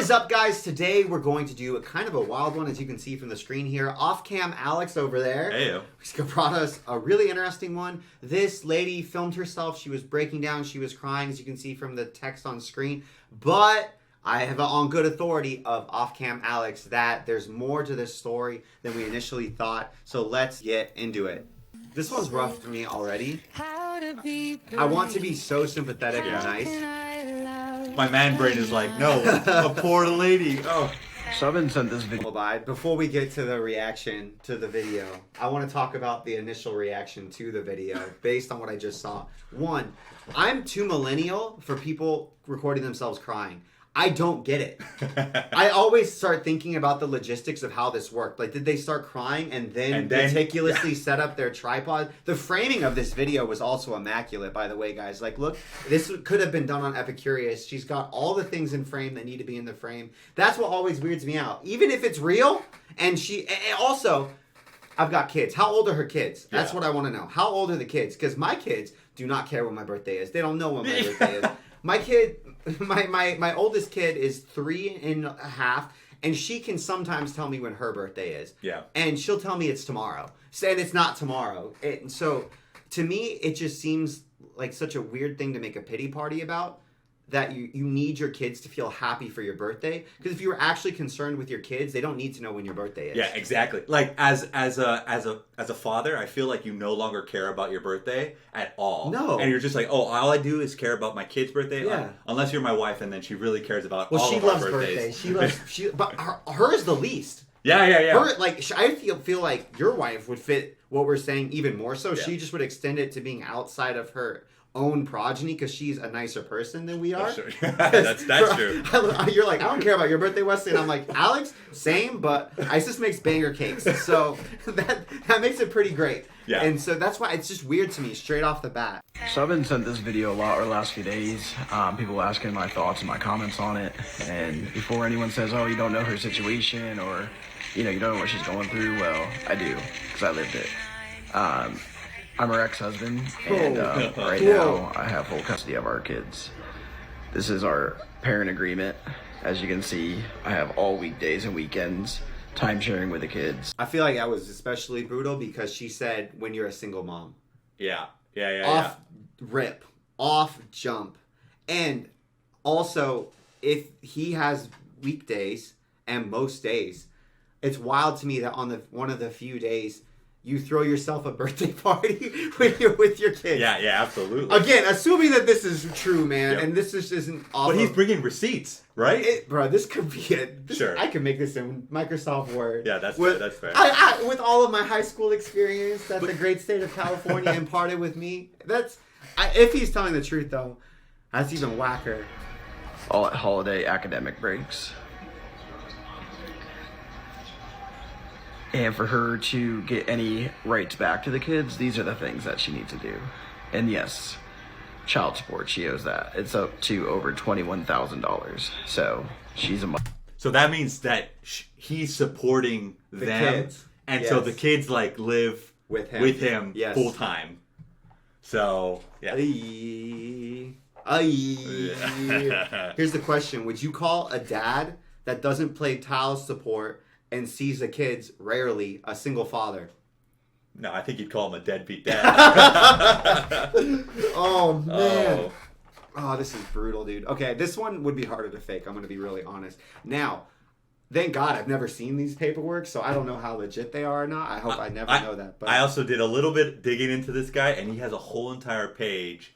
is up, guys? Today we're going to do a kind of a wild one, as you can see from the screen here. Off-cam Alex over there. Heyo. Brought us a really interesting one. This lady filmed herself. She was breaking down. She was crying, as you can see from the text on screen. But I have on good authority of Off-cam Alex that there's more to this story than we initially thought. So let's get into it. This one's rough for me already. I want to be so sympathetic and nice. My man brain is like, no, a poor lady. Oh. Someone sent this video. Before we get to the reaction to the video, I want to talk about the initial reaction to the video based on what I just saw. One, I'm too millennial for people recording themselves crying. I don't get it. I always start thinking about the logistics of how this worked. Like, did they start crying and then meticulously set up their tripod? The framing of this video was also immaculate, by the way, guys. Like, look, this could have been done on Epicurious. She's got all the things in frame that need to be in the frame. That's what always weirds me out. Even if it's real, and also, I've got kids. How old are her kids? That's what I want to know. How old are the kids? Because my kids do not care when my birthday is. They don't know when my birthday is. My kid, my oldest kid is 3.5, and she can sometimes tell me when her birthday is. Yeah. And she'll tell me it's tomorrow. And it's not tomorrow. So, to me, it just seems like such a weird thing to make a pity party about, that you need your kids to feel happy for your birthday. Because if you were actually concerned with your kids, they don't need to know when your birthday is. Yeah, exactly. Like, as a father, I feel like you no longer care about your birthday at all. No. And you're just like, oh, all I do is care about my kid's birthday. Yeah. Unless you're my wife, and then she really cares about Well, all she of our loves birthdays. birthdays. But hers the least. Yeah. Her, like, I feel like your wife would fit what we're saying even more so. Yeah. She just would extend it to being outside of her own progeny because she's a nicer person than we are. That's true. that's true. You're like, I don't care about your birthday, Wesley, and I'm like, Alex, same, but Isis makes banger cakes, so that makes it pretty great. Yeah. And so that's why it's just weird to me straight off the bat. Someone sent this video a lot over the last few days. People asking my thoughts and my comments on it. And before anyone says, oh, you don't know her situation, or, you don't know what she's going through, well, I do, because I lived it. I'm her ex-husband, and right now I have full custody of our kids. This is our parent agreement. As you can see, I have all weekdays and weekends, time sharing with the kids. I feel like that was especially brutal because she said, when you're a single mom. Yeah. Off rip, off jump. And also, if he has weekdays and most days, it's wild to me that on one of the few days you throw yourself a birthday party when you're with your kids. Yeah, absolutely. Again, assuming that this is true, man, and this just isn't awful. But he's bringing receipts, right? Bro, this could be it. Sure. I can make this in Microsoft Word. Yeah, that's with, fair. With all of my high school experience that the great state of California imparted with me, if he's telling the truth, though, that's even whacker. All at holiday academic breaks. And for her to get any rights back to the kids, these are the things that she needs to do. And yes, child support, she owes that. It's up to over $21,000. So she's a So that means that he's supporting the them. Kids. And so the kids live with him yes. full time. So, yeah. Here's the question. Would you call a dad that doesn't play child support and sees the kids rarely a single father? No, I think you'd call him a deadbeat dad. Oh, man. Oh, this is brutal, dude. Okay, this one would be harder to fake. I'm going to be really honest. Now, thank God I've never seen these paperwork, so I don't know how legit they are or not. I hope I never know that. But I also did a little bit digging into this guy, and he has a whole entire page,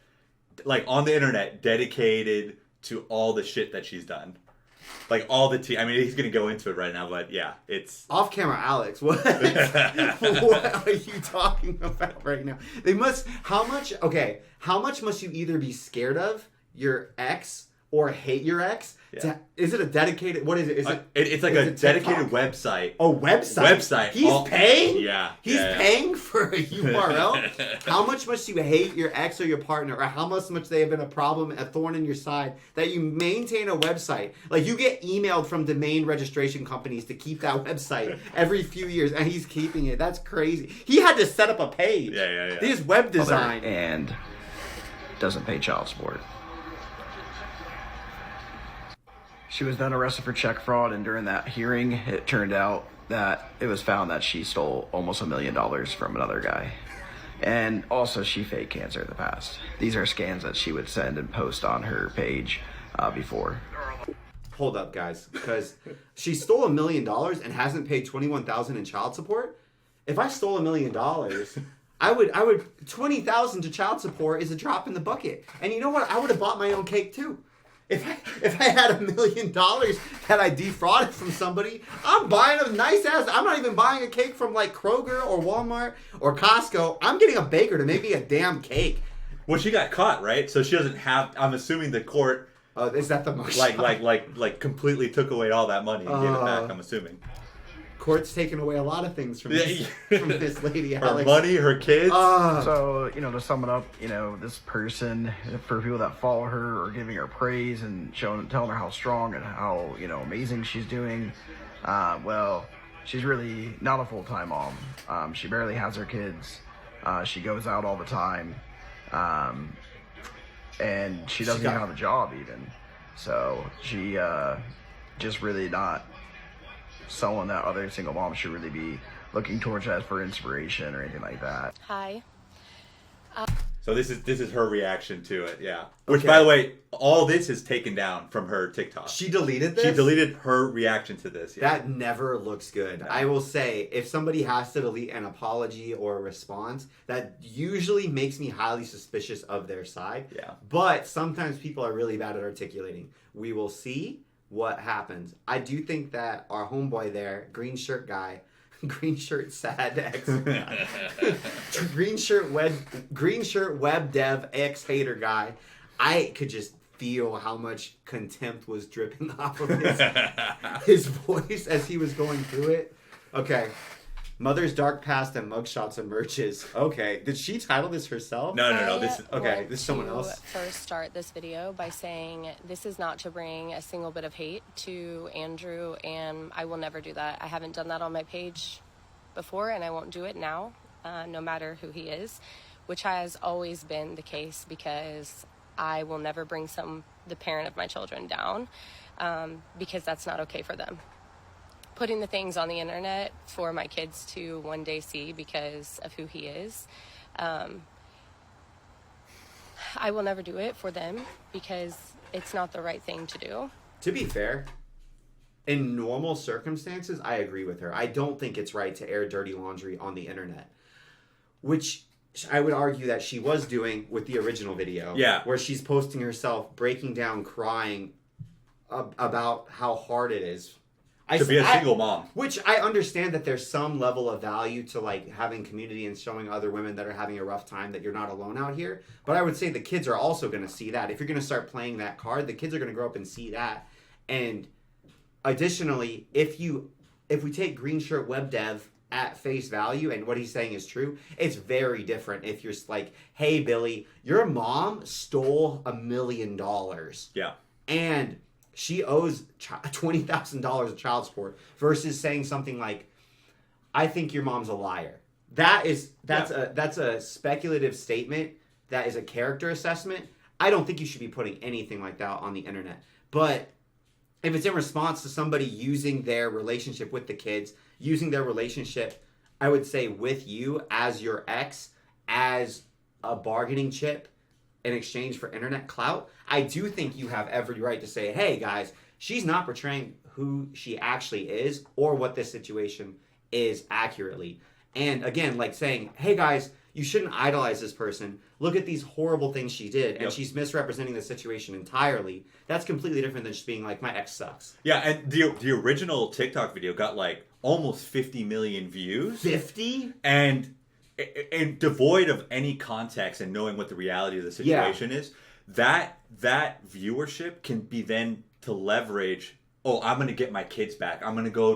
like on the internet, dedicated to all the shit that she's done. Like all the I mean, he's gonna go into it right now, but yeah, it's off camera. Alex, what? What are you talking about right now? How much must you either be scared of your ex or hate your ex? Yeah. Is it a dedicated? What is it? It's like a dedicated website. Oh, website. He's paying. Yeah. He's paying for a URL. How much must you hate your ex or your partner, or how much they have been a problem, a thorn in your side, that you maintain a website? Like, you get emailed from domain registration companies to keep that website every few years, and he's keeping it. That's crazy. He had to set up a page. Yeah. His web design. And doesn't pay child support. She was then arrested for check fraud, and during that hearing, it turned out that it was found that she stole almost $1 million from another guy. And also, she faked cancer in the past. These are scans that she would send and post on her page before. Hold up, guys, because she stole $1 million and hasn't paid $21,000 in child support. If I stole $1 million, I would $20,000 to child support is a drop in the bucket. And you know what? I would have bought my own cake too. If I had $1 million that I defrauded from somebody, I'm buying a nice ass. I'm not even buying a cake from like Kroger or Walmart or Costco. I'm getting a baker to make me a damn cake. Well, she got caught, right? So she doesn't have. I'm assuming the court Is that the most like completely took away all that money and gave it back. I'm assuming. Court's taken away a lot of things from this lady, Her Alex. money, her kids. So, to sum it up, this person, for people that follow her or giving her praise and telling her how strong and how, amazing she's doing, well, she's really not a full-time mom. She barely has her kids. She goes out all the time. And she doesn't even have a job even. So she just really not someone that other single moms should really be looking towards as for inspiration or anything like that. Hi. So this is her reaction to it, yeah. Which, Okay. by the way, all this is taken down from her TikTok. She deleted this? She deleted her reaction to this. Yeah. That never looks good. I will say, if somebody has to delete an apology or a response, that usually makes me highly suspicious of their side. Yeah. But sometimes people are really bad at articulating. We will see what happens. I do think that our homeboy there, green shirt guy, green shirt sad ex, green shirt web dev ex hater guy, I could just feel how much contempt was dripping off of his voice as he was going through it. Okay. Mother's dark past and mugshots emerges. Okay. Did she title this herself? No. This is Okay, want this is someone to else. First start this video by saying this is not to bring a single bit of hate to Andrew, and I will never do that. I haven't done that on my page before, and I won't do it now, no matter who he is, which has always been the case because I will never bring the parent of my children down, because that's not okay for them. Putting the things on the internet for my kids to one day see because of who he is, I will never do it for them because it's not the right thing to do. To be fair, in normal circumstances, I agree with her. I don't think it's right to air dirty laundry on the internet, which I would argue that she was doing with the original video. Yeah. Where she's posting herself breaking down, crying about how hard it is. to be a single mom. Which I understand that there's some level of value to like having community and showing other women that are having a rough time that you're not alone out here. But I would say the kids are also going to see that. If you're going to start playing that card, the kids are going to grow up and see that. And additionally, if we take green shirt web dev at face value and what he's saying is true, it's very different if you're like, hey Billy, your mom stole $1 million. Yeah. And she owes $20,000 of child support versus saying something like, I think your mom's a liar. That's a speculative statement. That is a character assessment. I don't think you should be putting anything like that on the internet. But if it's in response to somebody using their relationship with the kids, using their relationship, I would say with you as your ex, as a bargaining chip in exchange for internet clout, I do think you have every right to say, hey guys, she's not portraying who she actually is or what this situation is accurately. And again, like saying, hey guys, you shouldn't idolize this person. Look at these horrible things she did, and she's misrepresenting the situation entirely. That's completely different than just being like, my ex sucks. Yeah, and the original TikTok video got like almost 50 million views. 50? And devoid of any context and knowing what the reality of the situation is, that viewership can be then to leverage, oh, I'm going to get my kids back. I'm going to go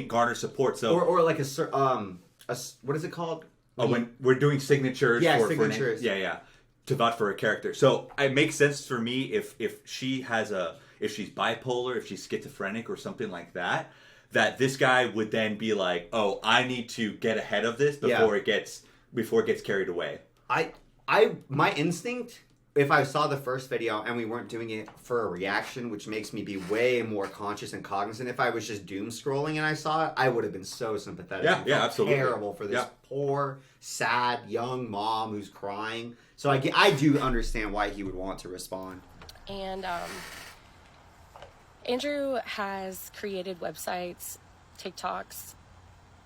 garner support. So Or like what is it called? when we're doing signatures, signatures. to vote for a character. So it makes sense for me if she's bipolar, if she's schizophrenic or something like that, that this guy would then be like, oh, I need to get ahead of this before it gets carried away. My instinct if I saw the first video and we weren't doing it for a reaction, which makes me be way more conscious and cognizant. If I was just doom scrolling and I saw it, I would have been so sympathetic. Yeah, and yeah, felt absolutely. terrible for this Yeah. poor, sad, young mom who's crying. So I do understand why he would want to respond. And Andrew has created websites, TikToks,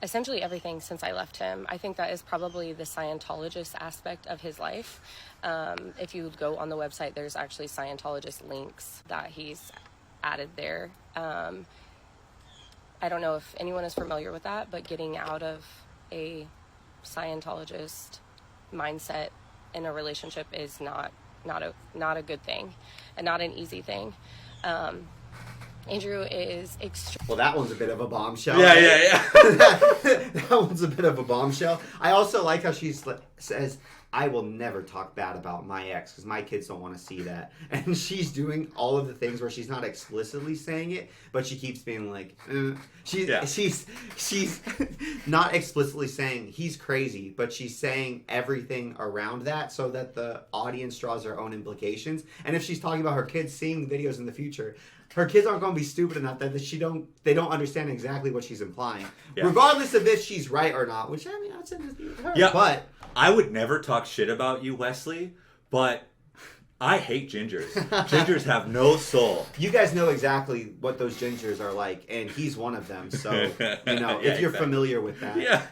essentially everything since I left him. I think that is probably the Scientologist aspect of his life. If you go on the website, there's actually Scientologist links that he's added there. I don't know if anyone is familiar with that, but getting out of a Scientologist mindset in a relationship is not a good thing and not an easy thing. Andrew is Well, that one's a bit of a bombshell. Yeah, right? yeah. That one's a bit of a bombshell. I also like how she says, I will never talk bad about my ex because my kids don't want to see that. And she's doing all of the things where she's not explicitly saying it, but she keeps being like, she's not explicitly saying he's crazy, but she's saying everything around that so that the audience draws their own implications. And if she's talking about her kids seeing the videos in the future, her kids aren't going to be stupid enough that they don't understand exactly what she's implying, regardless of if she's right or not. Which I mean, that's in her. Yeah, but I would never talk shit about you, Wesley, but I hate gingers. Gingers have no soul. you guys know exactly what those gingers are like, and he's one of them. So you know, Yeah, if you're exactly. familiar with that, Yeah.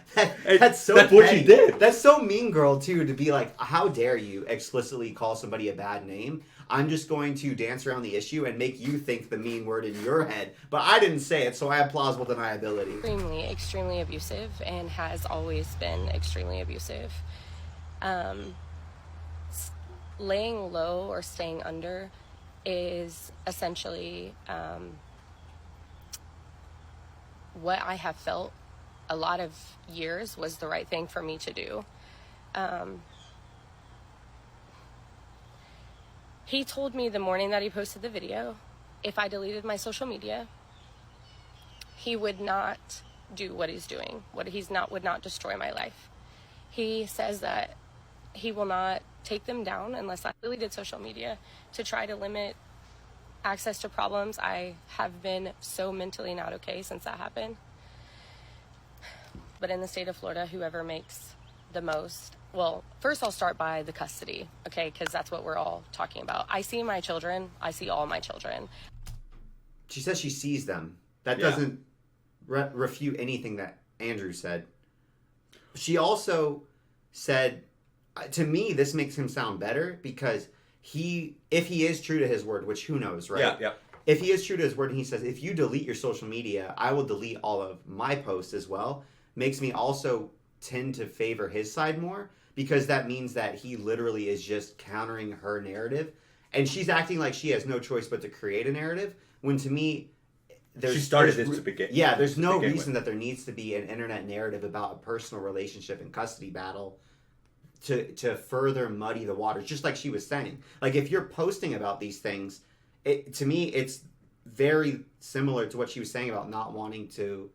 that's so. That's what she petty. did. That's so mean girl too, to be like, how dare you explicitly call somebody a bad name? I'm just going to dance around the issue and make you think the mean word in your head. But I didn't say it, so I have plausible deniability. extremely abusive and has always been extremely abusive. Laying low or staying under is essentially what I have felt a lot of years was the right thing for me to do. He told me the morning that he posted the video, if I deleted my social media, he would not do what he's doing. Would not destroy my life. He says that he will not take them down unless I deleted social media to try to limit access to problems. I have been so mentally not okay since that happened. But in the state of Florida, whoever makes the most. Well, first I'll start by the custody, okay, because that's what we're all talking about. I see my children. I see all my children. She says she sees them. That Yeah. doesn't refute anything that Andrew said. She also said, to me, this makes him sound better because if he is true to his word, which who knows, right? Yeah, yeah. If he is true to his word and he says, if you delete your social media, I will delete all of my posts as well, makes me also tend to favor his side more because that means that he literally is just countering her narrative. And she's acting like she has no choice but to create a narrative, when to me, She started this to begin. yeah, there's no begin reason with. that there needs to be an internet narrative about a personal relationship and custody battle to further muddy the waters, just like she was saying. Like, if you're posting about these things, to me, it's very similar to what she was saying about not wanting to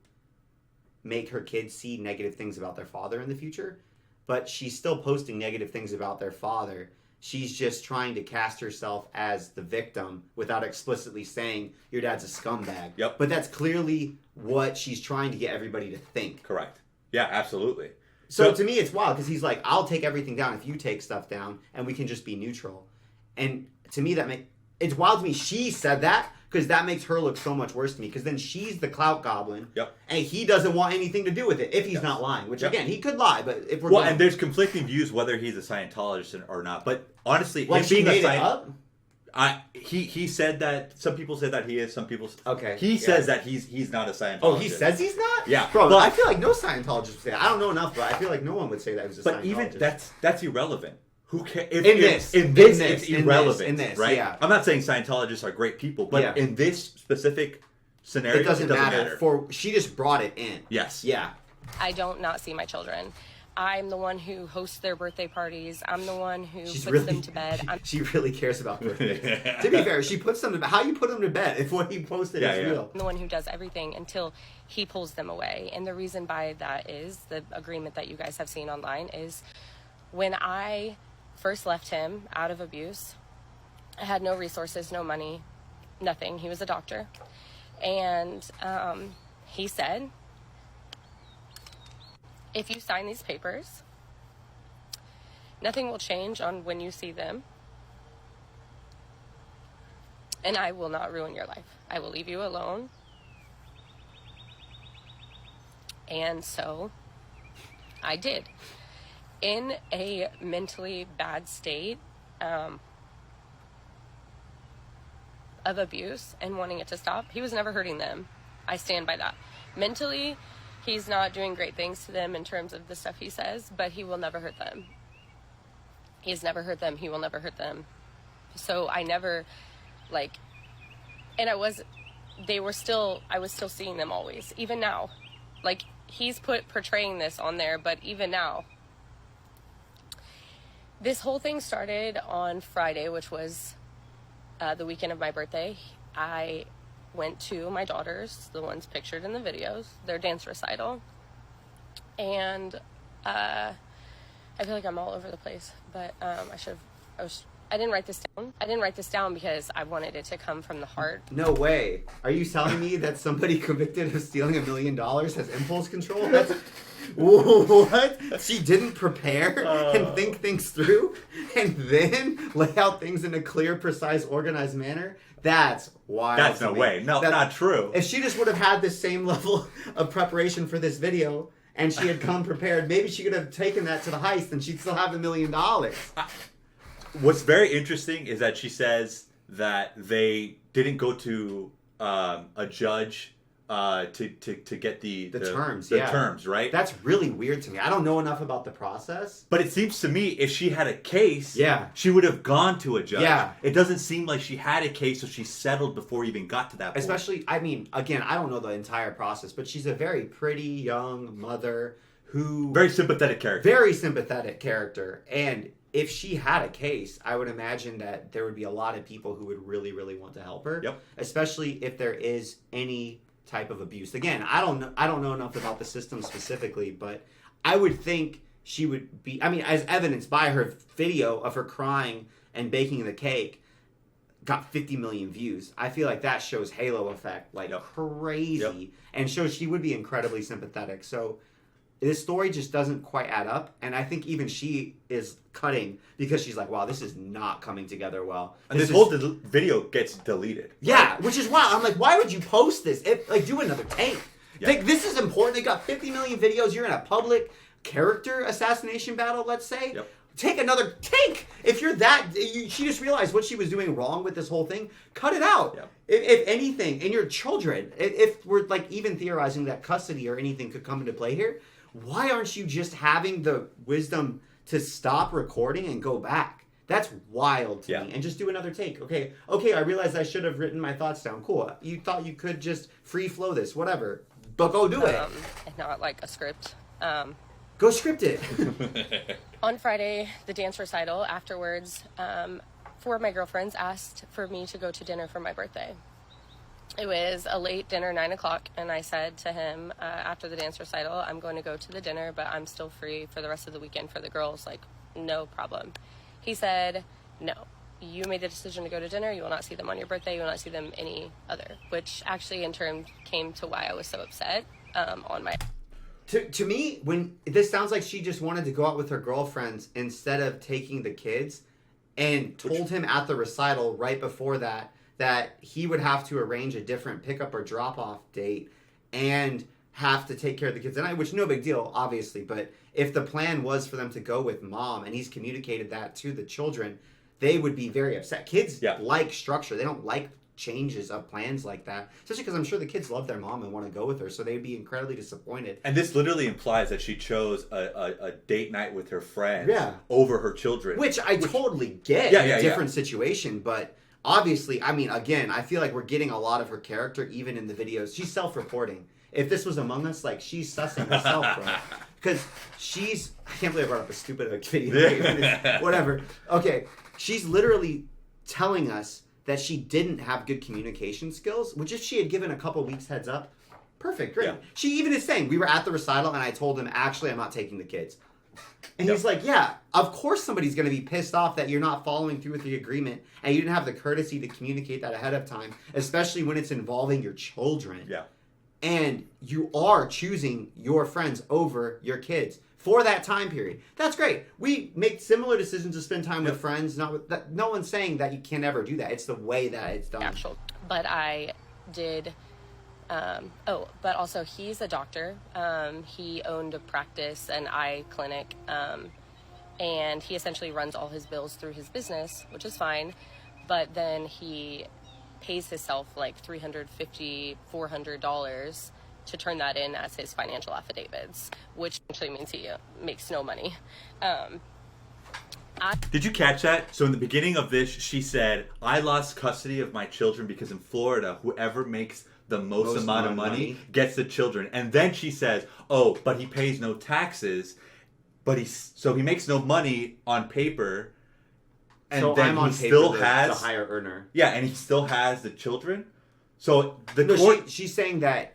make her kids see negative things about their father in the future. But she's still posting negative things about their father. She's just trying to cast herself as the victim without explicitly saying your dad's a scumbag. Yep. But that's clearly what she's trying to get everybody to think. Correct. Yeah, absolutely. So to me, it's wild because he's like, I'll take everything down if you take stuff down and we can just be neutral. And to me, it's wild to me she said that because that makes her look so much worse to me because then she's the clout goblin. Yep. And he doesn't want anything to do with it if he's not lying, which Yep. again, he could lie, but if we're Well, going, and there's conflicting views whether he's a Scientologist or not. But honestly, like him she being a made it up? he said that some people say that he is, some people Okay, He yeah. says that he's not a Scientologist. Oh, he says he's not? Yeah, Bro, but- I feel like no Scientologist would say that. I don't know enough, but I feel like no one would say that he was a But Scientologist. even that's irrelevant. Who cares? In this, It's in irrelevant, this, right? yeah. I'm not saying Scientologists are great people, but Yeah. in this specific scenario, it doesn't matter. She just brought it in. Yes. Yeah. I don't not see my children. I'm the one who hosts their birthday parties. I'm the one who She's puts really, them to bed. I'm She really cares about birthdays. To be fair, she puts them to bed. How you put them to bed if what he posted Yeah, is yeah. real? the one who does everything until he pulls them away. And the reason by that is the agreement that you guys have seen online is when I first left him out of abuse. I had no resources, no money, nothing. He was a doctor. And he said, if you sign these papers, nothing will change on when you see them. And I will not ruin your life. I will leave you alone. And so I did. In a mentally bad state of abuse and wanting it to stop. He was never hurting them. I stand by that. Mentally, he's not doing great things to them in terms of the stuff he says, but he will never hurt them. He has never hurt them. He will never hurt them. So I never, and I was still seeing them always, even now. He's portraying this on there, but even now. This whole thing started on Friday, which was the weekend of my birthday. I went to my daughter's, the ones pictured in the videos, their dance recital. And I feel like I'm all over the place, but I didn't write this down. I didn't write this down because I wanted it to come from the heart. No way. Are you telling me that somebody convicted of stealing $1 million has impulse control? That's what? She didn't prepare and think things through and then lay out things in a clear, precise, organized manner? That's wild. That's no way. No, that's not true. If she just would have had the same level of preparation for this video and she had come prepared, maybe she could have taken that to the heist and she'd still have $1 million. What's very interesting is that she says that they didn't go to a judge to get the terms. The terms, right? That's really weird to me. I don't know enough about the process. But it seems to me if she had a case, yeah, she would have gone to a judge. Yeah. It doesn't seem like she had a case, so she settled before even got to that point. Especially, I mean, again, I don't know the entire process, but she's a very pretty young mother who... Very sympathetic character. Very sympathetic character. And if she had a case, I would imagine that there would be a lot of people who would really, really want to help her. Yep. Especially if there is any type of abuse. Again, I don't know enough about the system specifically, but I would think she would be, I mean, as evidenced by her video of her crying and baking the cake, got 50 million views. I feel like that shows halo effect crazy, Yep. and shows she would be incredibly sympathetic. So this story just doesn't quite add up, and I think even she is cutting because she's like, wow, this is not coming together well. And this whole video gets deleted. Yeah, right? Which is wild. I'm like, why would you post this? Do another take. Yeah. This is important. They got 50 million videos. You're in a public character assassination battle, let's say. Yep. Take another take. If you're she just realized what she was doing wrong with this whole thing. Cut it out. Yep. If anything, and your children, if we're even theorizing that custody or anything could come into play here, why aren't you just having the wisdom to stop recording and go back? That's wild to me. And just do another take. Okay, I realized I should have written my thoughts down. Cool. You thought you could just free flow this, whatever. But go do it. And not like a script. Go script it. On Friday, the dance recital, afterwards, 4 of my girlfriends asked for me to go to dinner for my birthday. It was a late dinner, 9 o'clock, and I said to him after the dance recital, I'm going to go to the dinner, but I'm still free for the rest of the weekend for the girls. No problem. He said, no, you made the decision to go to dinner. You will not see them on your birthday. You will not see them any other, which actually in turn came to why I was so upset on my... To me, when this sounds like she just wanted to go out with her girlfriends instead of taking the kids, and told him at the recital right before that he would have to arrange a different pickup or drop-off date and have to take care of the kids. Which, no big deal, obviously, but if the plan was for them to go with mom and he's communicated that to the children, they would be very upset. Kids like structure. They don't like changes of plans like that, especially because I'm sure the kids love their mom and want to go with her, so they'd be incredibly disappointed. And this literally implies that she chose a date night with her friends over her children. Which I totally get in a different situation, but obviously, I mean, again, I feel like we're getting a lot of her character even in the videos. She's self-reporting. If this was Among Us, she's sussing herself, bro. Because I can't believe I brought up a stupid video. Whatever. Okay, she's literally telling us that she didn't have good communication skills, which if she had given a couple weeks heads up, perfect, great. Yeah. She even is saying, we were at the recital and I told him, actually, I'm not taking the kids. And he's like, yeah, of course somebody's going to be pissed off that you're not following through with the agreement and you didn't have the courtesy to communicate that ahead of time, especially when it's involving your children. Yeah. And you are choosing your friends over your kids for that time period. That's great. We make similar decisions to spend time with friends. Not with that. No one's saying that you can never do that. It's the way that it's done. Actual, but I did. But also he's a doctor. He owned a practice, an eye clinic, and he essentially runs all his bills through his business, which is fine. But then he pays himself like $350, $400 to turn that in as his financial affidavits, which actually means he makes no money. Did you catch that? So in the beginning of this, she said, I lost custody of my children because in Florida, whoever makes the most amount of money gets the children. And then she says, oh, but he pays no taxes, but so he makes no money on paper. And so then I'm on he paper still the has higher earner. Yeah, and he still has the children. So she's saying that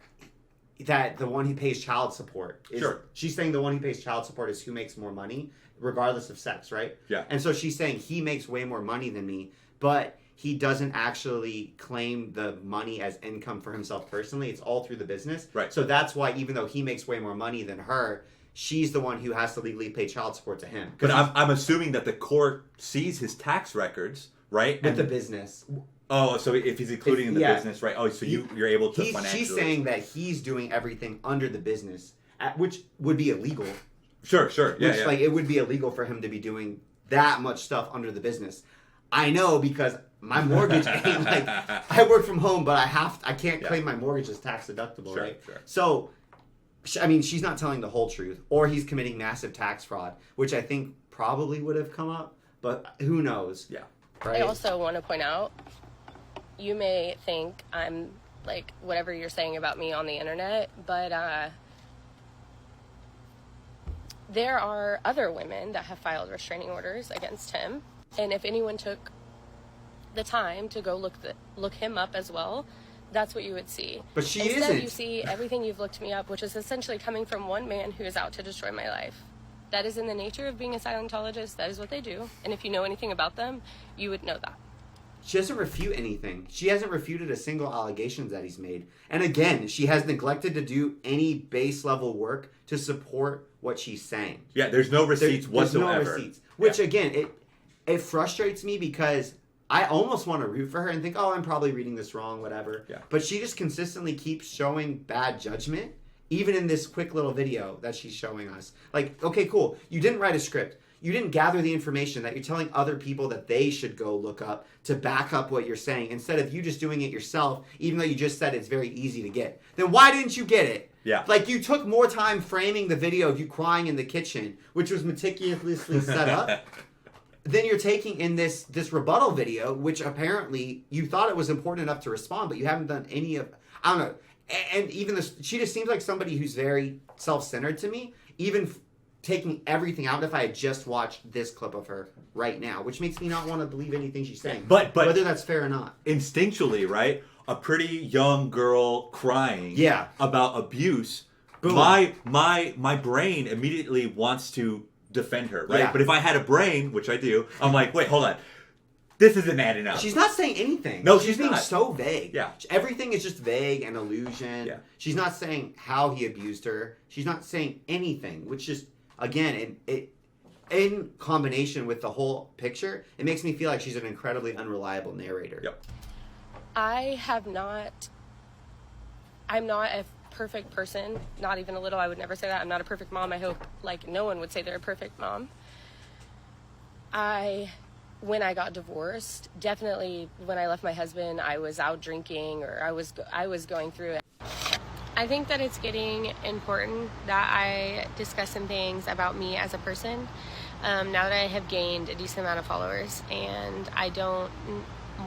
the one who pays child support is, Sure. She's saying the one who pays child support is who makes more money, regardless of sex, right? Yeah. And so she's saying he makes way more money than me, but he doesn't actually claim the money as income for himself personally. It's all through the business. Right. So that's why even though he makes way more money than her, she's the one who has to legally pay child support to him. But I'm assuming that the court sees his tax records, right? With the business. Oh, so if he's including in the business, right? Oh, so you're able to financially... She's saying that he's doing everything under the business, which would be illegal. Sure. Yeah, Which, like, it would be illegal for him to be doing that much stuff under the business. I know because my mortgage ain't like... I work from home, but I can't claim my mortgage as tax deductible, right? Sure. So, I mean, she's not telling the whole truth. Or he's committing massive tax fraud, which I think probably would have come up, but who knows? Yeah. Right? I also want to point out, you may think I'm like whatever you're saying about me on the internet, but there are other women that have filed restraining orders against him, and if anyone took the time to go look him up as well, that's what you would see. But she Instead, isn't. you see everything you've looked me up, which is essentially coming from one man who is out to destroy my life. That is in the nature of being a Scientologist. That is what they do. And if you know anything about them, you would know that. She doesn't refute anything. She hasn't refuted a single allegation that he's made. And again, she has neglected to do any base level work to support what she's saying. Yeah, there's no receipts whatsoever. There's no receipts. Which again, it frustrates me because I almost want to root for her and think, oh, I'm probably reading this wrong, whatever. Yeah. But she just consistently keeps showing bad judgment, even in this quick little video that she's showing us. Like, okay, cool. You didn't write a script. You didn't gather the information that you're telling other people that they should go look up to back up what you're saying instead of you just doing it yourself, even though you just said it's very easy to get. Then why didn't you get it? Yeah. Like, you took more time framing the video of you crying in the kitchen, which was meticulously set up, than you're taking in this rebuttal video, which apparently you thought it was important enough to respond, but you haven't done any of... I don't know. And even this... She just seems like somebody who's very self-centered to me, even... taking everything out if I had just watched this clip of her right now, which makes me not want to believe anything she's saying. But whether that's fair or not. Instinctually, right? A pretty young girl crying about abuse. Boom. My brain immediately wants to defend her, right? Yeah. But if I had a brain, which I do, I'm like, wait, hold on. This isn't adding up. She's not saying anything. No, she's being not. so vague. Yeah. Everything is just vague and illusion. Yeah. She's not saying how he abused her. She's not saying anything, which just... Again, it in combination with the whole picture, it makes me feel like she's an incredibly unreliable narrator. Yep. I'm not a perfect person, not even a little. I would never say that. I'm not a perfect mom. I hope, like, no one would say they're a perfect mom. When I got divorced, definitely when I left my husband, I was out drinking, or I was going through it. I think that it's getting important that I discuss some things about me as a person, now that I have gained a decent amount of followers, and I don't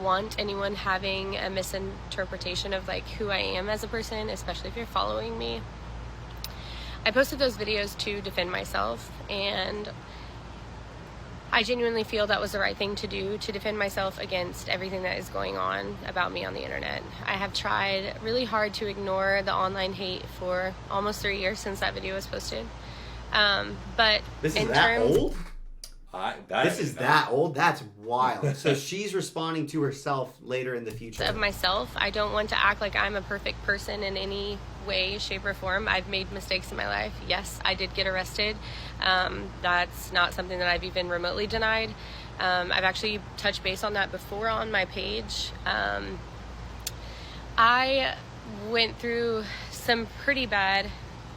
want anyone having a misinterpretation of like who I am as a person, especially if you're following me. I posted those videos to defend myself, and I genuinely feel that was the right thing to do, to defend myself against everything that is going on about me on the internet. I have tried really hard to ignore the online hate for almost 3 years since that video was posted. But This is in that terms, old? This is that old? That's wild. So she's responding to herself later in the future. of myself, I don't want to act like I'm a perfect person in any way, shape, or form. I've made mistakes in my life. Yes, I did get arrested. That's not something that I've even remotely denied. I've actually touched base on that before on my page. I went through some pretty bad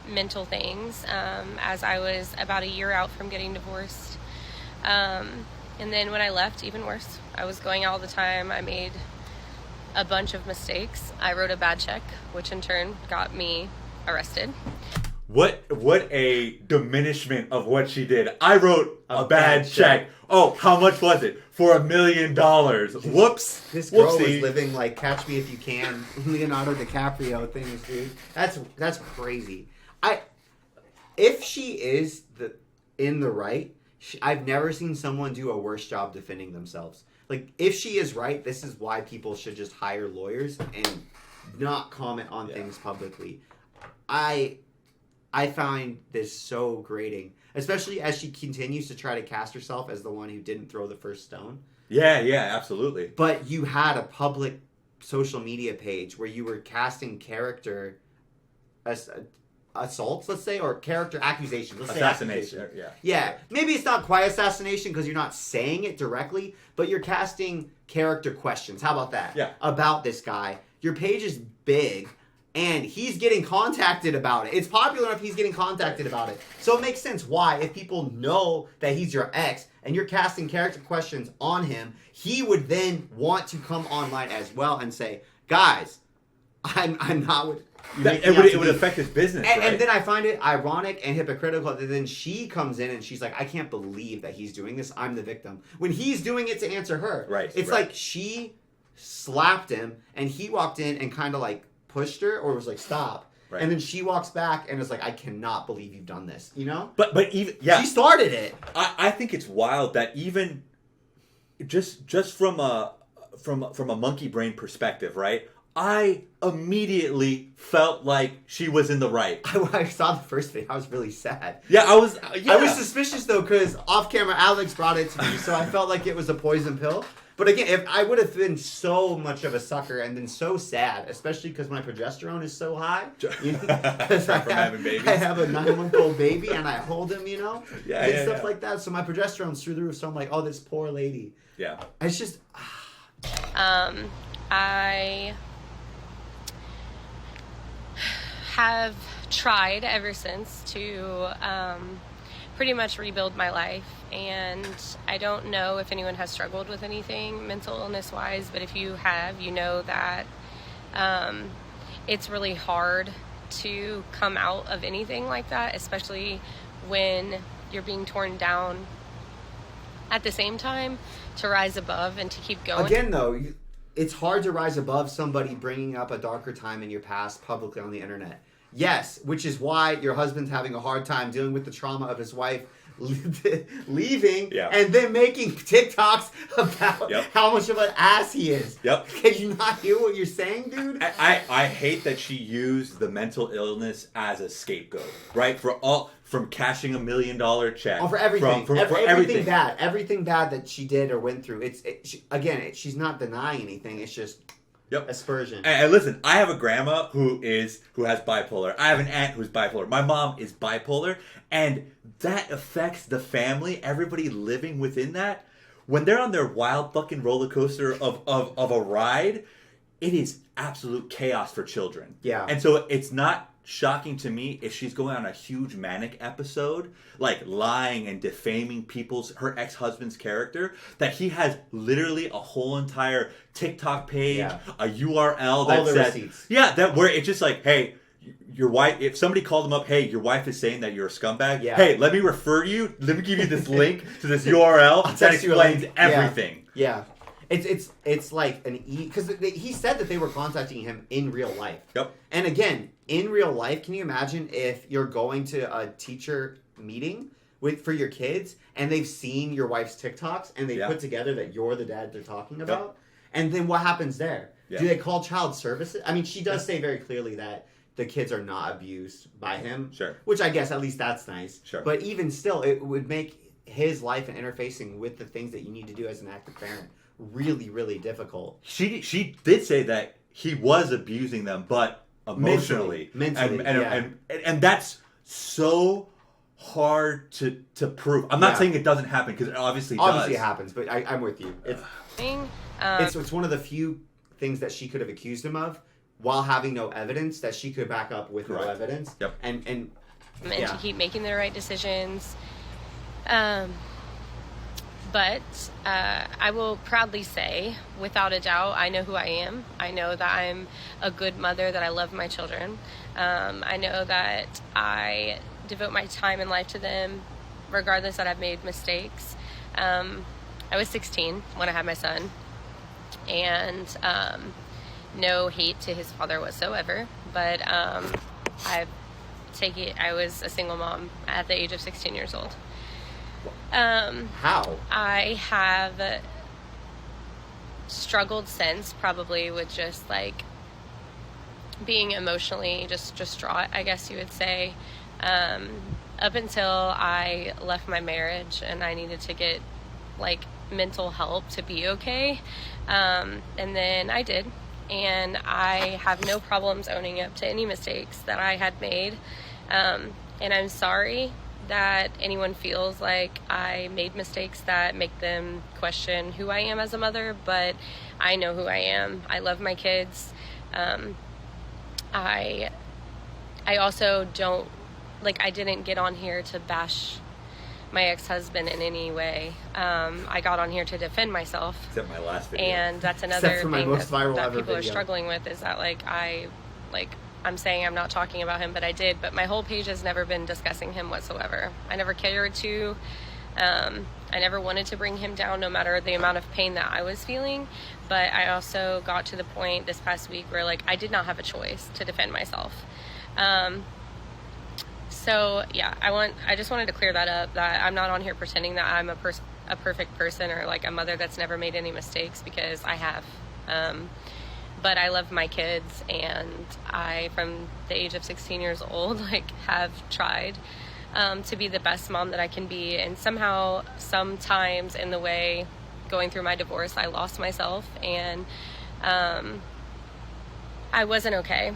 mental things as I was about a year out from getting divorced. And then when I left, even worse. I was going out all the time. I made a bunch of mistakes. I wrote a bad check, which in turn got me arrested. What a diminishment of what she did. I wrote a bad check. Oh, how much was it? For $1 million. Whoops. This girl was Whoopsie. living like Catch Me If You Can, Leonardo DiCaprio things, dude. That's crazy. If she is in the right, I've never seen someone do a worse job defending themselves. Like, if she is right, this is why people should just hire lawyers and not comment on things publicly. I find this so grating, especially as she continues to try to cast herself as the one who didn't throw the first stone. Yeah, absolutely. But you had a public social media page where you were casting character assaults, let's say, or character accusations. Let's say Assassination. accusations. Yeah. Yeah, maybe it's not quite assassination because you're not saying it directly, but you're casting character questions. How about that? Yeah. About this guy. Your page is big, and he's getting contacted about it. It's popular enough he's getting contacted about it. So it makes sense why, if people know that he's your ex and you're casting character questions on him, he would then want to come online as well and say, guys, I'm not with... It would affect his business, right? And then I find it ironic and hypocritical that then she comes in and she's like, I can't believe that he's doing this. I'm the victim. When he's doing it to answer her. Right. It's like she slapped him and he walked in and kind of like pushed her or was like, stop. Right. And then she walks back and is like, I cannot believe you've done this. You know? But even She started it. I think it's wild that even just from a monkey brain perspective, right? I immediately felt like she was in the right. I saw the first video. I was really sad. Yeah, I was suspicious though because off camera Alex brought it to me, so I felt like it was a poison pill. But again, if I would have been so much of a sucker and been so sad, especially because my progesterone is so high, you know, From having babies. I have a 9-month-old baby and I hold him, you know, Yeah, stuff like that. So my progesterone's through the roof. So I'm like, oh, this poor lady. Yeah. It's just. I have tried ever since to pretty much rebuild my life, and I don't know if anyone has struggled with anything mental illness wise, but if you have, you know that it's really hard to come out of anything like that, especially when you're being torn down at the same time, to rise above and to keep going. Again, though, it's hard to rise above somebody bringing up a darker time in your past publicly on the internet. Yes, which is why your husband's having a hard time dealing with the trauma of his wife leaving and then making TikToks about how much of an ass he is. Yep. Can you not hear what you're saying, dude? I hate that she used the mental illness as a scapegoat, right? From cashing $1 million check. Oh, for everything. For everything everything bad. Everything bad that she did or went through. She's not denying anything. It's just aspersion. And listen, I have a grandma who has bipolar. I have an aunt who's bipolar. My mom is bipolar, and that affects the family. Everybody living within that, when they're on their wild fucking roller coaster of a ride, it is absolute chaos for children. Yeah. And so it's not shocking to me if she's going on a huge manic episode, like lying and defaming her ex-husband's character, that he has literally a whole entire TikTok page, a URL that says, receipts. that where it's just like, hey, your wife, if somebody called him up, hey, your wife is saying that you're a scumbag, hey, let me give you this link to this URL that explains everything. Yeah. It's like because he said that they were contacting him in real life. Yep. And again, in real life, can you imagine if you're going to a teacher meeting for your kids and they've seen your wife's TikToks and they put together that you're the dad they're talking about? And then what happens there? Yeah. Do they call child services? I mean, she does say very clearly that the kids are not abused by him. Sure. Which I guess at least that's nice. Sure. But even still, it would make his life and interfacing with the things that you need to do as an active parent really, really difficult. She did say that he was abusing them, but emotionally. Mentally, and that's so hard to prove. I'm not saying it doesn't happen, because it obviously does. It happens, but I'm with you. It's one of the few things that she could have accused him of while having no evidence that she could back up with no evidence. Yep. And to keep making the right decisions. But I will proudly say, without a doubt, I know who I am. I know that I'm a good mother, that I love my children. I know that I devote my time and life to them, regardless that I've made mistakes. I was 16 when I had my son, and no hate to his father whatsoever. But I was a single mom at the age of 16 years old. How? I have struggled since, probably with just like being emotionally just distraught, I guess you would say, up until I left my marriage and I needed to get like mental help to be okay. And then I did, and I have no problems owning up to any mistakes that I had made. And I'm sorry that anyone feels like I made mistakes that make them question who I am as a mother, but I know who I am. I love my kids. I also don't, like, I didn't get on here to bash my ex-husband in any way. I got on here to defend myself. Except my last video. And that's another thing that people video. are struggling with, is that I'm saying I'm not talking about him, but I did. But my whole page has never been discussing him whatsoever. I never cared to. I never wanted to bring him down, no matter the amount of pain that I was feeling. But I also got to the point this past week where, like, I did not have a choice to defend myself. So yeah, I just wanted to clear that up, that I'm not on here pretending that I'm a perfect person, or like a mother that's never made any mistakes, because I have. But I love my kids, and I, from the age of 16 years old, like, have tried to be the best mom that I can be. And somehow, sometimes in the way, going through my divorce, I lost myself, and I wasn't okay.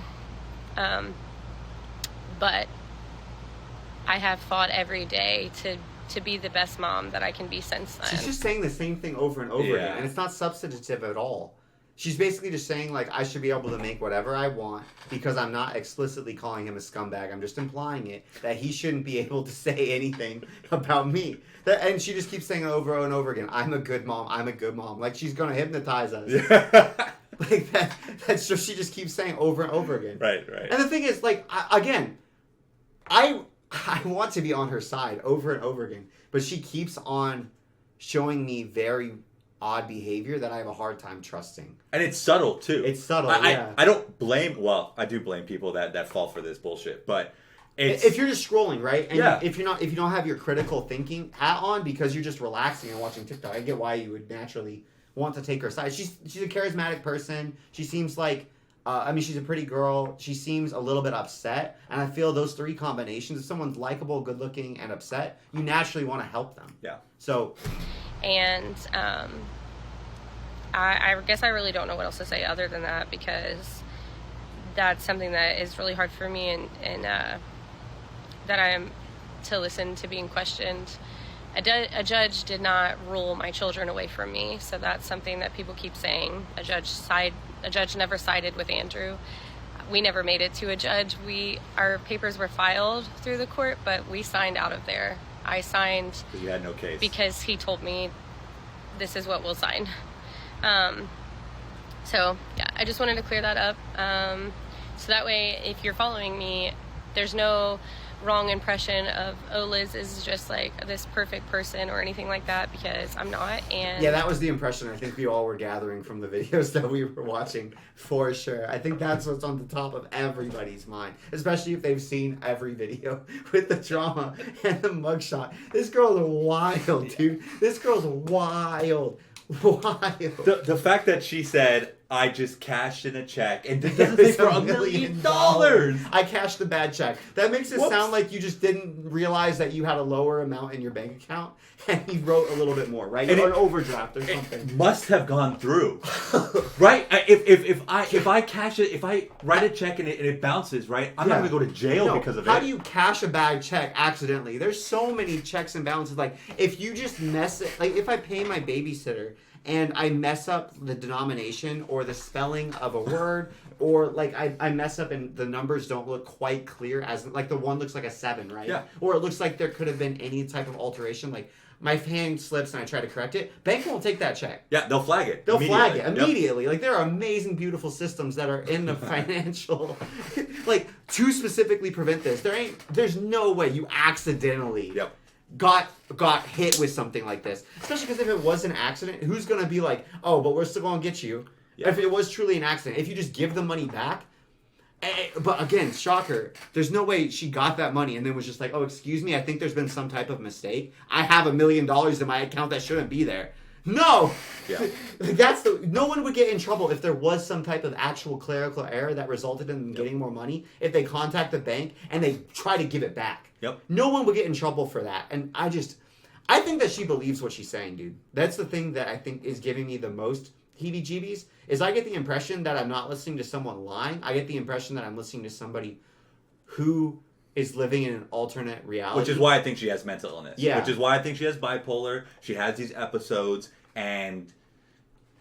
But I have fought every day to be the best mom that I can be since then. She's just saying the same thing over and over again, and it's not substantive at all. She's basically just saying, like, I should be able to make whatever I want because I'm not explicitly calling him a scumbag. I'm just implying it, that he shouldn't be able to say anything about me. And she just keeps saying it over and over again. I'm a good mom. I'm a good mom. Like, she's going to hypnotize us. Yeah. Like, that's just, she just keeps saying over and over again. Right. And the thing is, like, I want to be on her side over and over again, but she keeps on showing me very odd behavior that I have a hard time trusting. And it's subtle, too. It's subtle, I don't blame, well, I do blame people that fall for this bullshit, but it's... If you're just scrolling, right? And yeah. if you don't have your critical thinking hat on because you're just relaxing and watching TikTok, I get why you would naturally want to take her side. She's a charismatic person. She seems like, she's a pretty girl. She seems a little bit upset. And I feel those three combinations, if someone's likable, good looking, and upset, you naturally want to help them. Yeah. So... And I guess I really don't know what else to say other than that, because that's something that is really hard for me, and that I'm to listen to being questioned. A judge did not rule my children away from me, so that's something that people keep saying. A judge never sided with Andrew. We never made it to a judge. Our papers were filed through the court, but we signed out of there. I signed because you had no case, because he told me this is what we'll sign. So yeah, I just wanted to clear that up. So that way, if you're following me, there's no wrong impression of, oh, Liz is just like this perfect person or anything like that, because I'm not. And yeah, that was the impression I think we all were gathering from the videos that we were watching, for sure. I think that's what's on the top of everybody's mind, especially if they've seen every video with the drama and the mugshot. This girl's wild, dude. This girl's wild. The fact that she said, I just cashed in a check, and it doesn't say for $1 million. I cashed the bad check. That makes it sound like you just didn't realize that you had a lower amount in your bank account, and he wrote a little bit more, right? And Or an overdraft or something. It must have gone through, right? If I cash it, if I write a check and it bounces, right? I'm not gonna go to jail because of it. How do you cash a bad check accidentally? There's so many checks and balances. Like if you just mess it, like if I pay my babysitter and I mess up the denomination or the spelling of a word, or like I mess up and the numbers don't look quite clear, as like the one looks like a 7, right? Yeah. Or it looks like there could have been any type of alteration, like my hand slips and I try to correct it, bank won't take that check. Yeah, they'll flag it. They'll flag it Yep. immediately. Like there are amazing, beautiful systems that are in the financial, like to specifically prevent this. There's no way you accidentally Yep. got hit with something like this. Especially because if it was an accident, who's gonna be like, oh, but we're still gonna get you? Yeah. If it was truly an accident, if you just give the money back. But again, shocker. There's no way she got that money and then was just like, oh, excuse me, I think there's been some type of mistake. I have $1 million in my account that shouldn't be there. No! Yeah. No one would get in trouble if there was some type of actual clerical error that resulted in them getting more money if they contact the bank and they try to give it back. Yep. No one would get in trouble for that. And I think that she believes what she's saying, dude. That's the thing that I think is giving me the most heebie-jeebies, is I get the impression that I'm not listening to someone lying. I get the impression that I'm listening to somebody who is living in an alternate reality. Which is why I think she has mental illness. Yeah. Which is why I think she has bipolar. She has these episodes, and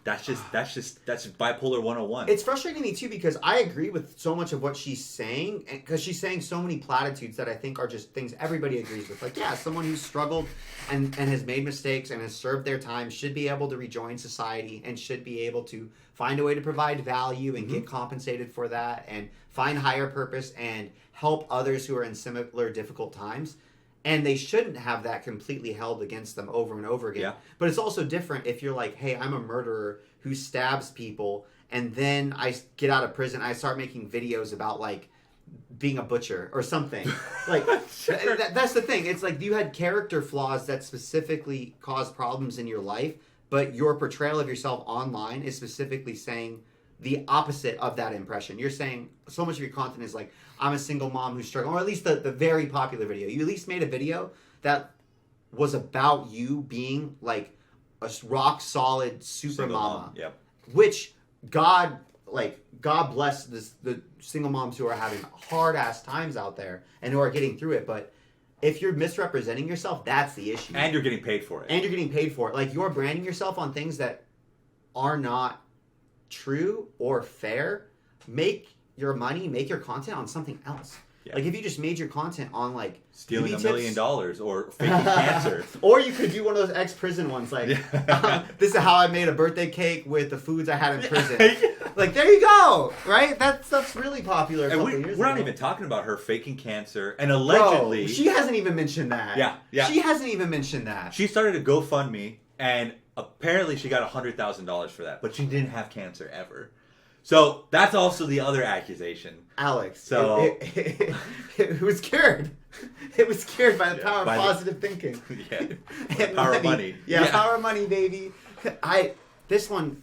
that's just bipolar 101. It's frustrating me too because I agree with so much of what she's saying, because she's saying so many platitudes that I think are just things everybody agrees with. Like, yeah, someone who's struggled and has made mistakes and has served their time should be able to rejoin society and should be able to find a way to provide value and get compensated for that and find higher purpose and help others who are in similar difficult times. And they shouldn't have that completely held against them over and over again. Yeah. But it's also different if you're like, hey, I'm a murderer who stabs people, and then I get out of prison, I start making videos about, like, being a butcher or something. Like, that's the thing. It's like you had character flaws that specifically caused problems in your life, but your portrayal of yourself online is specifically saying the opposite of that impression. You're saying so much of your content is like, I'm a single mom who's struggling, or at least the very popular video. You at least made a video that was about you being like a rock solid super Single mama. mom. Yep. Which God bless the single moms who are having hard ass times out there and who are getting through it. But if you're misrepresenting yourself, that's the issue. And you're getting paid for it. And you're getting paid for it. Like, you're branding yourself on things that are not true or fair. Make your money, make your content on something else. Yeah. Like, if you just made your content on, like, Stealing beauty $1 million tips, or faking cancer. or you could do one of those ex-prison ones, like, this is how I made a birthday cake with the foods I had in prison. Like, there you go, right? That stuff's really popular a And couple years we're ago. not even talking about her faking cancer and allegedly. Bro, she hasn't even mentioned that. Yeah. She hasn't even mentioned that. She started a GoFundMe, and apparently she got $100,000 for that, but she didn't have cancer ever. So that's also the other accusation. Alex, So- it was cured. It was cured by the power of by the- positive thinking. Yeah. And Power of money. Yeah, power of money, baby. This one,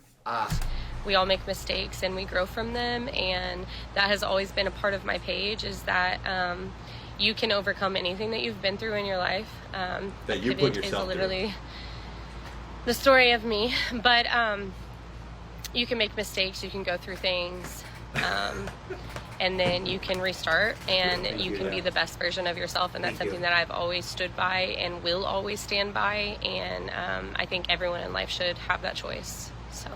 We all make mistakes and we grow from them, and that has always been a part of my page, is that you can overcome anything that you've been through in your life. That you The put pivot yourself is through. literally the story of me, but you can make mistakes, you can go through things, and then you can restart, and Thank you you, can be yeah. the best version of yourself, and that's Thank you. something that I've always stood by and will always stand by, and I think everyone in life should have that choice. So,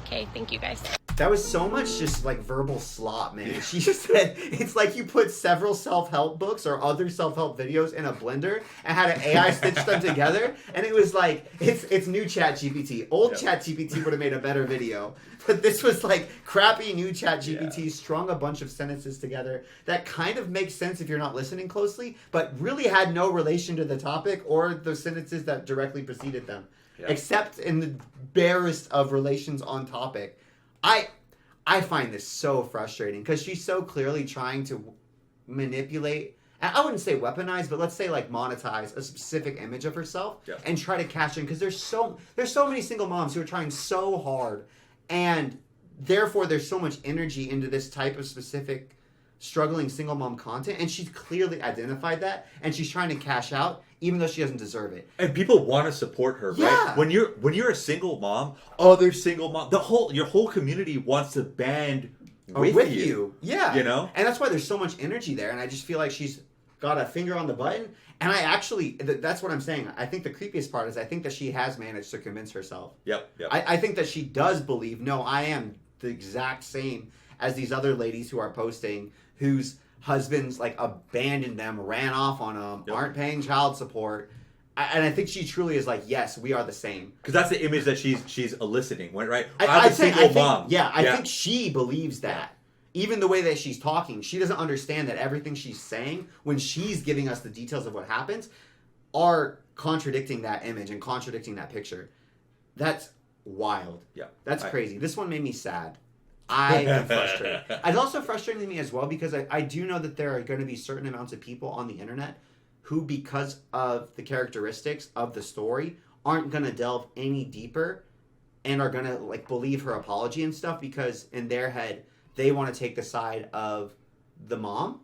okay, thank you guys. that was so much just like verbal slop, man. She just said it's like you put several self-help books or other self-help videos in a blender and had an AI stitch them together, and it was like it's new ChatGPT. Old Yep. ChatGPT would have made a better video, but this was like crappy new ChatGPT Yeah. strung a bunch of sentences together that kind of makes sense if you're not listening closely, but really had no relation to the topic or the sentences that directly preceded them, Yeah. except in the barest of relations on topic. I find this so frustrating because she's so clearly trying to manipulate, and I wouldn't say weaponize, but let's say like monetize a specific image of herself Yeah. and try to cash in, because there's so many single moms who are trying so hard and therefore there's so much energy into this type of specific struggling single mom content, and she's clearly identified that, and she's trying to cash out even though she doesn't deserve it. And people want to support her, right? Yeah. When you're a single mom, other single mom, your whole community wants to band with you. Yeah. You know? And that's why there's so much energy there, and I just feel like she's got a finger on the button, and I actually, that's what I'm saying. I think the creepiest part is I think that she has managed to convince herself. Yep. I think that she does believe, no, I am the exact same as these other ladies who are posting, whose husbands like abandoned them, ran off on them, aren't paying child support. And I think she truly is like, yes, we are the same. Because that's the image that she's eliciting, right? I I'm a single mom. I think she believes that. Even the way that she's talking, she doesn't understand that everything she's saying, when she's giving us the details of what happens, are contradicting that image and contradicting that picture. That's wild. Yeah. That's crazy. This one made me sad. I am frustrated. It's also frustrating to me as well because I do know that there are going to be certain amounts of people on the internet who, because of the characteristics of the story, aren't going to delve any deeper and are going to like believe her apology and stuff because in their head they want to take the side of the mom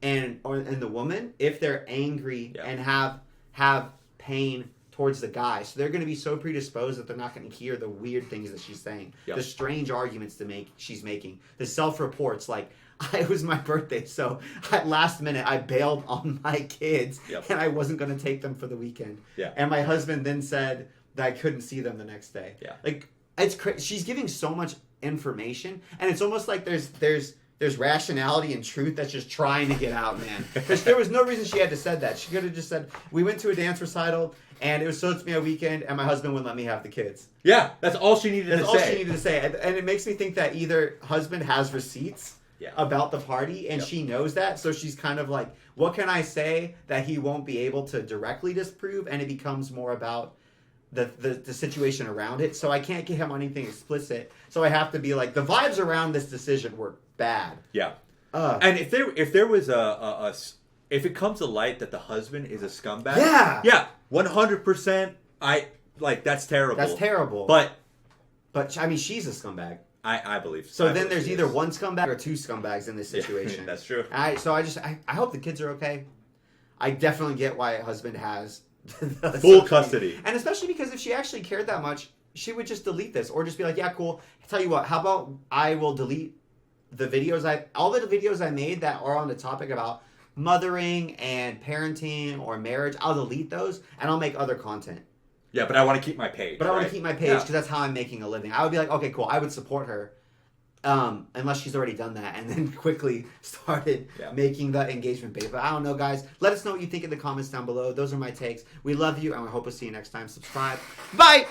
and the woman if they're angry and have pain towards the guy. So they're going to be so predisposed that they're not going to hear the weird things that she's saying, the strange arguments she's making, the self-reports like, it was my birthday, so at last minute I bailed on my kids and I wasn't going to take them for the weekend. And my husband then said that I couldn't see them the next day. Like, it's crazy. She's giving so much information, and it's almost like there's rationality and truth that's just trying to get out, man. Because there was no reason she had to said that. She could have just said, we went to a dance recital, and it was supposed to be a weekend, and my husband wouldn't let me have the kids. Yeah, that's all she needed to say. That's all she needed to say. And it makes me think that either husband has receipts about the party, and she knows that, so she's kind of like, what can I say that he won't be able to directly disprove? And it becomes more about the situation around it. So I can't get him on anything explicit, so I have to be like, the vibes around this decision were bad. Yeah. And if there was if it comes to light that the husband is a scumbag, 100%. That's terrible. That's terrible. But I mean, she's a scumbag. I believe so. Then there's either one scumbag or two scumbags in this situation. That's true. I hope the kids are okay. I definitely get why a husband has full custody, and especially because if she actually cared that much, she would just delete this or just be like, yeah, cool. Tell you what, how about I will delete all the videos I made that are on the topic about mothering and parenting or marriage. I'll delete those and I'll make other content. Yeah, but I want to keep my page. I want to keep my page because that's how I'm making a living. I would be like, okay, cool. I would support her, unless she's already done that and then quickly started making the engagement bait. But I don't know, guys. Let us know what you think in the comments down below. Those are my takes. We love you, and we hope we'll see you next time. Subscribe. Bye!